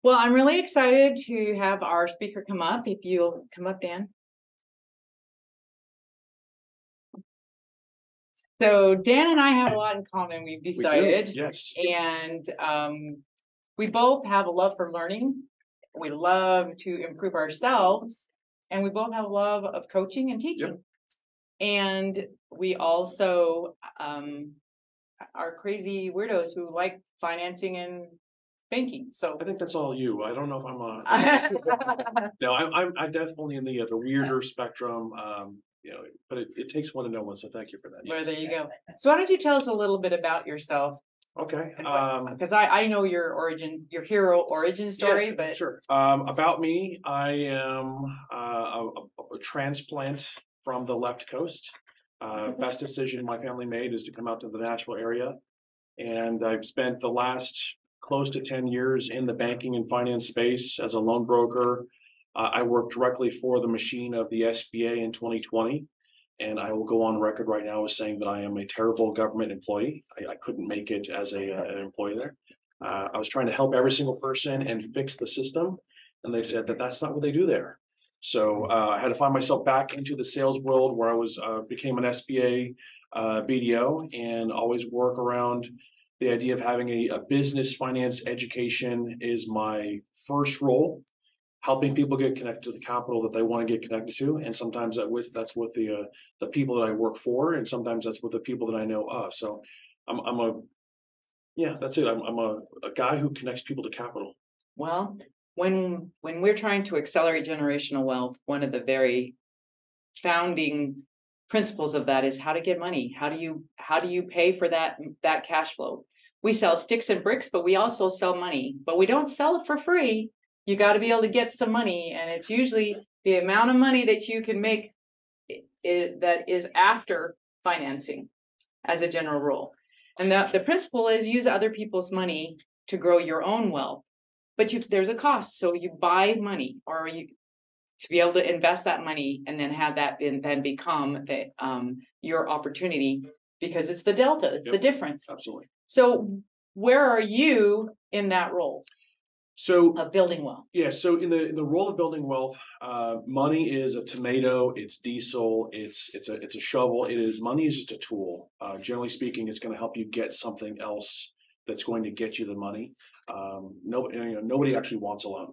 Well, I'm really excited to have our speaker come up. If you'll come up, Dan. So Dan and I have a lot in common, we've decided. We do, yes. And we both have a love for learning. We love to improve ourselves. And we both have a love of coaching and teaching. Yep. And we also are crazy weirdos who like financing and banking. So I think that's all you. I don't know if I'm on. No, I'm definitely in the weirder spectrum. But it takes one to know one. So thank you for that. Well, there you go. So why don't you tell us a little bit about yourself? Okay. Because I know your hero origin story, yeah, but sure. About me, I am a transplant from the left coast. Best decision my family made is to come out to the Nashville area, and I've spent the last close to 10 years in the banking and finance space as a loan broker. I worked directly for the machine of the SBA in 2020. And I will go on record right now as saying that I am a terrible government employee. I couldn't make it as an employee there. I was trying to help every single person and fix the system. And they said that that's not what they do there. So I had to find myself back into the sales world where I became an SBA BDO and always work around the idea of having a business finance education is my first role. Helping people get connected to the capital that they want to get connected to, and sometimes that's with the people that I work for, and sometimes that's with the people that I know of. So, that's it. I'm a guy who connects people to capital. Well, when we're trying to accelerate generational wealth, one of the very founding principles of that is how to get money. How do you pay for that cash flow? We sell sticks and bricks, but we also sell money. But we don't sell it for free. You got to be able to get some money, and it's usually the amount of money that you can make that is after financing as a general rule. And the principle is use other people's money to grow your own wealth. But there's a cost. So you buy money to be able to invest that money and then have that then become your opportunity, because it's the delta, it's the difference. Absolutely. So where are you in that role? So of building wealth. Yeah. So in the role of building wealth, money is a tomato, it's diesel, it's a shovel. Money is just a tool. Generally speaking, it's going to help you get something else that's going to get you the money. Nobody actually wants a loan.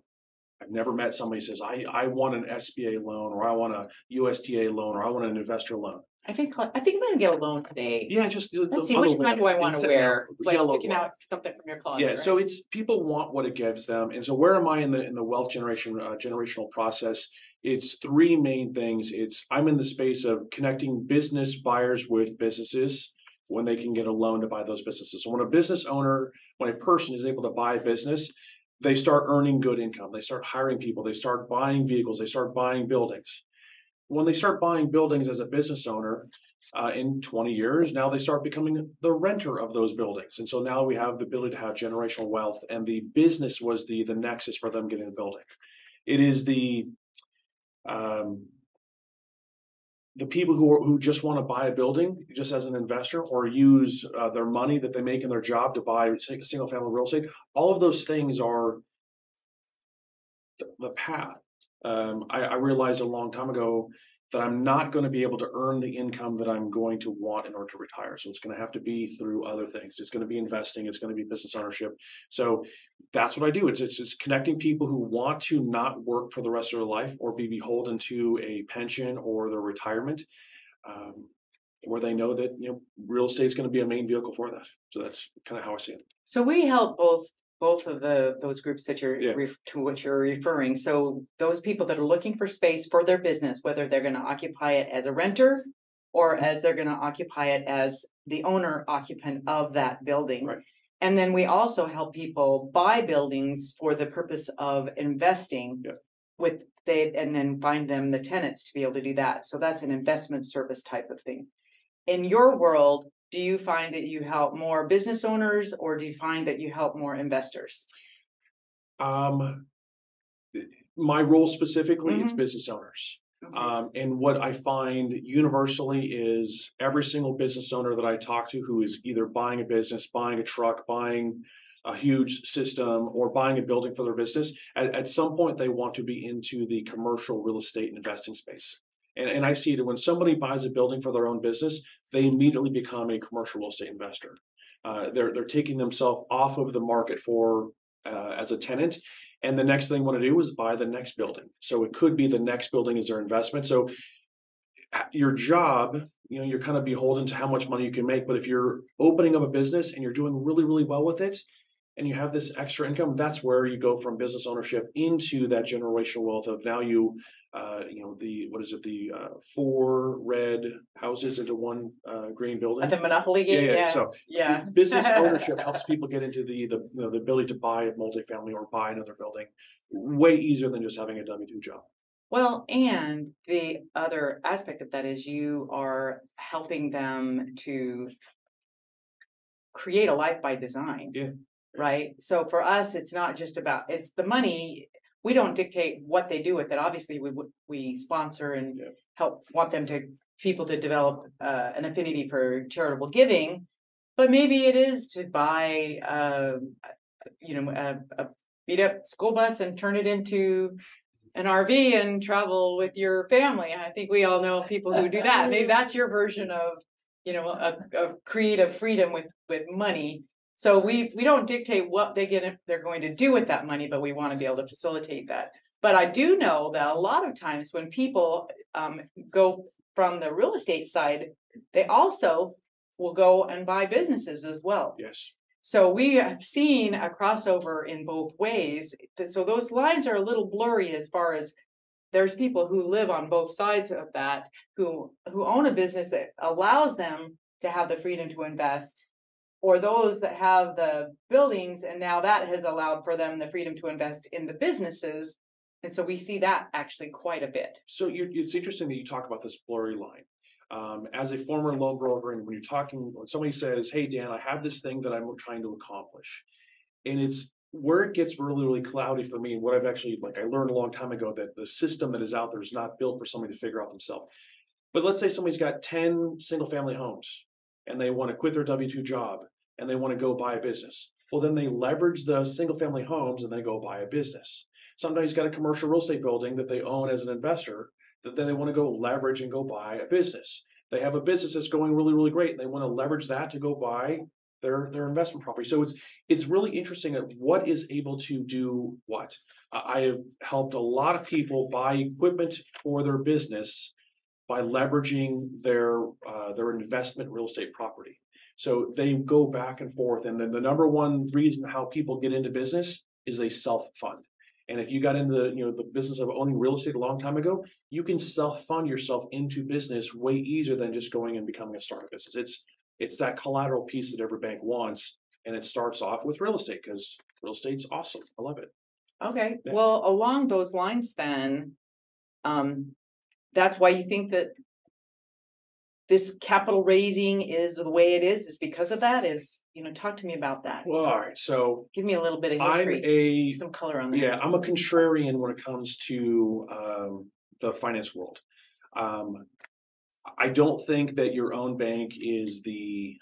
I've never met somebody who says, I want an SBA loan, or I want a USDA loan, or I want an investor loan. I think I'm gonna get a loan today. Yeah, just let's see, which kind do I want to wear? It's like picking out something from your closet. Yeah, right? So it's people want what it gives them, and so where am I in the wealth generational process? It's three main things. I'm in the space of connecting business buyers with businesses when they can get a loan to buy those businesses. So when a person is able to buy a business, they start earning good income. They start hiring people. They start buying vehicles. They start buying buildings. When they start buying buildings as a business owner in 20 years, now they start becoming the renter of those buildings. And so now we have the ability to have generational wealth, and the business was the nexus for them getting the building. It is the people who just want to buy a building just as an investor, or use their money that they make in their job to buy single family real estate. All of those things are the path. I realized a long time ago that I'm not going to be able to earn the income that I'm going to want in order to retire. So it's going to have to be through other things. It's going to be investing. It's going to be business ownership. So that's what I do. It's connecting people who want to not work for the rest of their life or be beholden to a pension or their retirement, where they know that real estate is going to be a main vehicle for that. So that's kind of how I see it. So we help both of those groups that to which you're referring. So those people that are looking for space for their business, whether they're going to occupy it as a renter or as they're going to occupy it as the owner occupant of that building. Right. And then we also help people buy buildings for the purpose of investing and then find them the tenants to be able to do that. So that's an investment service type of thing. In your world, do you find that you help more business owners, or do you find that you help more investors? My role specifically, it's business owners. Okay. And what I find universally is every single business owner that I talk to who is either buying a business, buying a truck, buying a huge system or buying a building for their business, at some point they want to be into the commercial real estate investing space. And I see it when somebody buys a building for their own business, they immediately become a commercial real estate investor. They're taking themselves off of the market for as a tenant, and the next thing they want to do is buy the next building. So it could be the next building is their investment. So your job, you're kind of beholden to how much money you can make. But if you're opening up a business and you're doing really, really well with it, and you have this extra income, that's where you go from business ownership into that generational wealth of now the 4 red houses into 1 green building. At the Monopoly game, yeah. So business ownership helps people get into the ability to buy a multifamily or buy another building way easier than just having a W-2 job. Well, and the other aspect of that is you are helping them to create a life by design. Yeah. Right. So for us, it's not just it's the money. We don't dictate what they do with it. Obviously, we sponsor and want people to develop an affinity for charitable giving. But maybe it is to buy, a beat up school bus and turn it into an RV and travel with your family. I think we all know people who do that. Maybe that's your version of, a creative freedom with money. So we don't dictate what they're going to do with that money, but we want to be able to facilitate that. But I do know that a lot of times when people go from the real estate side, they also will go and buy businesses as well. Yes. So we have seen a crossover in both ways. So those lines are a little blurry as far as there's people who live on both sides of that, who own a business that allows them to have the freedom to invest, or those that have the buildings, and now that has allowed for them the freedom to invest in the businesses. And so we see that actually quite a bit. So it's interesting that you talk about this blurry line. As a former loan broker, and when somebody says, "Hey, Dan, I have this thing that I'm trying to accomplish," and it's where it gets really, really cloudy for me. What I've actually, I learned a long time ago that the system that is out there is not built for somebody to figure out themselves. But let's say somebody's got 10 single family homes and they want to quit their W-2 job and they want to go buy a business. Well, then they leverage the single family homes and they go buy a business. Somebody's got a commercial real estate building that they own as an investor that then they want to go leverage and go buy a business. They have a business that's going really, really great. And they want to leverage that to go buy their investment property. So it's really interesting at what is able to do what. I have helped a lot of people buy equipment for their business by leveraging their investment real estate property. So they go back and forth. And then the number one reason how people get into business is they self-fund. And if you got into the business of owning real estate a long time ago, you can self-fund yourself into business way easier than just going and becoming a startup business. It's that collateral piece that every bank wants, and it starts off with real estate because real estate's awesome. I love it. Okay, yeah. Well, along those lines, then, that's why you think that this capital raising is the way it is because of that? Talk to me about that. Well, all right. So give me a little bit of history, some color on that. Yeah, I'm a contrarian when it comes to the finance world. I don't think that your own bank is the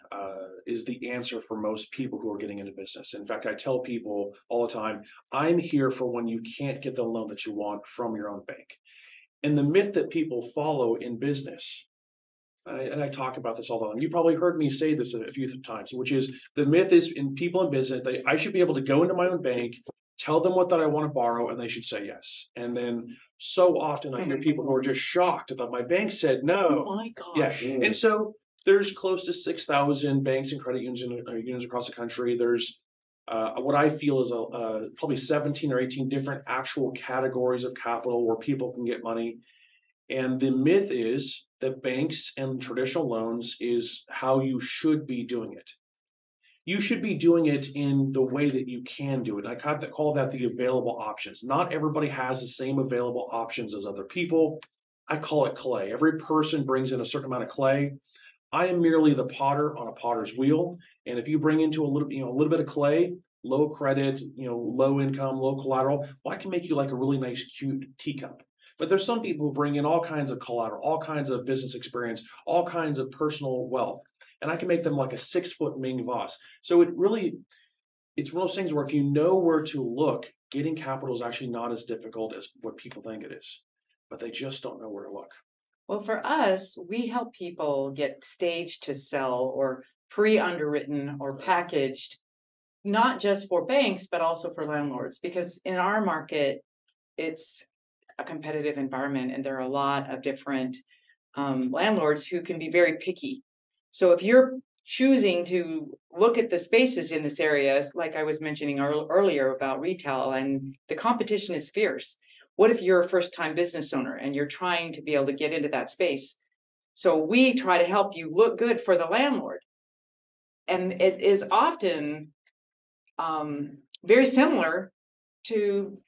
answer for most people who are getting into business. In fact, I tell people all the time, I'm here for when you can't get the loan that you want from your own bank. And the myth that people follow in business, and I talk about this all the time. You probably heard me say this a few times, which is the myth is in people in business, I should be able to go into my own bank, tell them what that I want to borrow, and they should say yes. And then so often I hear people who are just shocked that my bank said no. Oh my gosh. Yeah. And so there's close to 6,000 banks and credit unions across the country. There's what I feel is probably 17 or 18 different actual categories of capital where people can get money. And the myth is that banks and traditional loans is how you should be doing it. You should be doing it in the way that you can do it. I call that the available options. Not everybody has the same available options as other people. I call it clay. Every person brings in a certain amount of clay. I am merely the potter on a potter's wheel. And if you bring into a little bit of clay, low credit, low income, low collateral, well, I can make you like a really nice, cute teacup. But there's some people who bring in all kinds of collateral, all kinds of business experience, all kinds of personal wealth. And I can make them like a 6-foot Ming Voss. So it really, it's one of those things where if you know where to look, getting capital is actually not as difficult as what people think it is, but they just don't know where to look. Well, for us, we help people get staged to sell or pre-underwritten or packaged, not just for banks, but also for landlords, because in our market, it's a competitive environment and there are a lot of different landlords who can be very picky. So if you're choosing to look at the spaces in this area, like I was mentioning earlier about retail, and the competition is fierce. What if you're a first-time business owner and you're trying to be able to get into that space? So we try to help you look good for the landlord. And it is often very similar to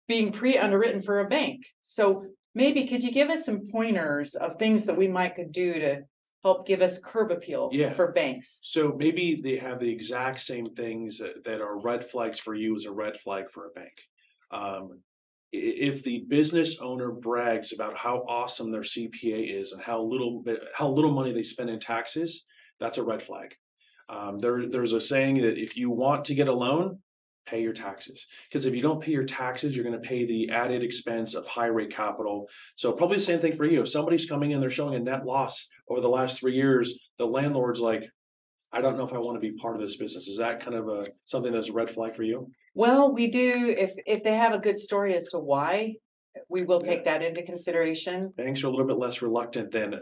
being pre-underwritten for a bank. So maybe could you give us some pointers of things that we might could do to help give us curb appeal for banks? So maybe they have the exact same things that are red flags for you as a red flag for a bank. If the business owner brags about how awesome their CPA is and how little money they spend in taxes, that's a red flag. There's a saying that if you want to get a loan, pay your taxes. Because if you don't pay your taxes, you're going to pay the added expense of high rate capital. So probably the same thing for you. If somebody's coming in, they're showing a net loss over the last 3 years, the landlord's like, I don't know if I want to be part of this business. Is that kind of something that's a red flag for you? Well, we do. If they have a good story as to why, we will take that into consideration. Banks are a little bit less reluctant than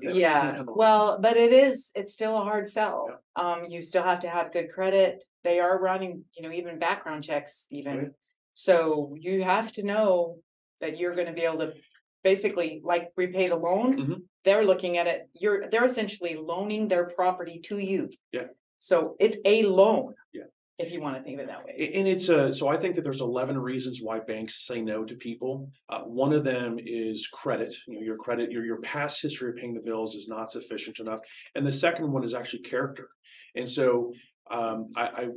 well, but it's still a hard sell. You still have to have good credit. They are running, even background checks even. Right. So you have to know that you're going to be able to basically like repay the loan. Mm-hmm. They're looking at it. They're essentially loaning their property to you. Yeah. So it's a loan. Yeah. If you want to think of it that way. And it's so I think that there's 11 reasons why banks say no to people. One of them is credit. Your credit, your past history of paying the bills is not sufficient enough. And the second one is actually character. And so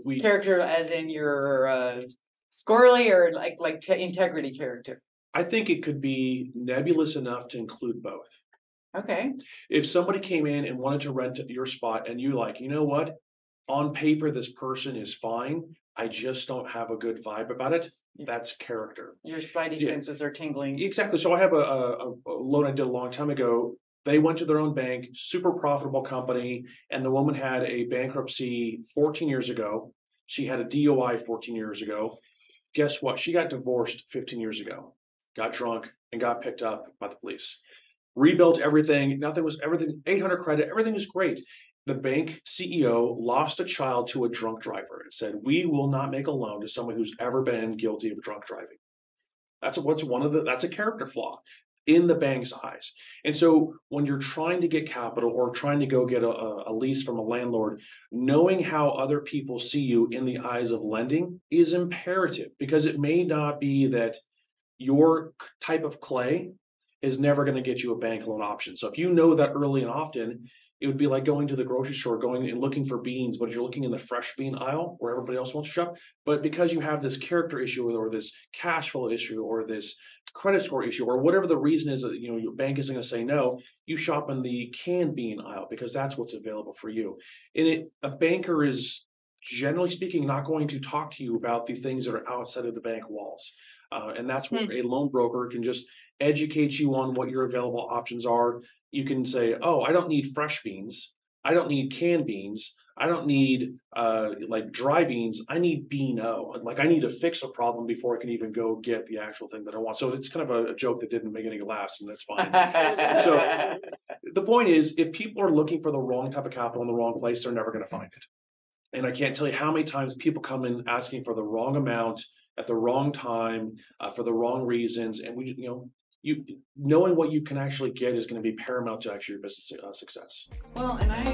we character as in your squirrely or like integrity character. I think it could be nebulous enough to include both. Okay. If somebody came in and wanted to rent your spot and you like, you know what? On paper, this person is fine. I just don't have a good vibe about it. That's character. Your spidey senses are tingling. Exactly. So I have a loan I did a long time ago. They went to their own bank, super profitable company, and the woman had a bankruptcy 14 years ago. She had a DOI 14 years ago. Guess what? She got divorced 15 years ago, got drunk, and got picked up by the police. Rebuilt everything. Everything, 800 credit. Everything is great. The bank CEO lost a child to a drunk driver and said, we will not make a loan to someone who's ever been guilty of drunk driving. That's a character flaw in the bank's eyes. And so when you're trying to get capital or trying to go get a lease from a landlord, knowing how other people see you in the eyes of lending is imperative, because it may not be that your type of clay is never going to get you a bank loan option. So if you know that early and often, it would be like going to the grocery store, going and looking for beans, but you're looking in the fresh bean aisle where everybody else wants to shop. But because you have this character issue or this cash flow issue or this credit score issue or whatever the reason is that your bank isn't going to say no, you shop in the canned bean aisle because that's what's available for you. And a banker is, generally speaking, not going to talk to you about the things that are outside of the bank walls. And that's where a loan broker can just educate you on what your available options are. You can say, oh, I don't need fresh beans. I don't need canned beans. I don't need like dry beans. I need bean-o. Like I need to fix a problem before I can even go get the actual thing that I want. So it's kind of a joke that didn't make any laughs, and that's fine. So the point is, if people are looking for the wrong type of capital in the wrong place, they're never going to find it. And I can't tell you how many times people come in asking for the wrong amount at the wrong time for the wrong reasons, and knowing what you can actually get is going to be paramount to actually your business success. Well, and I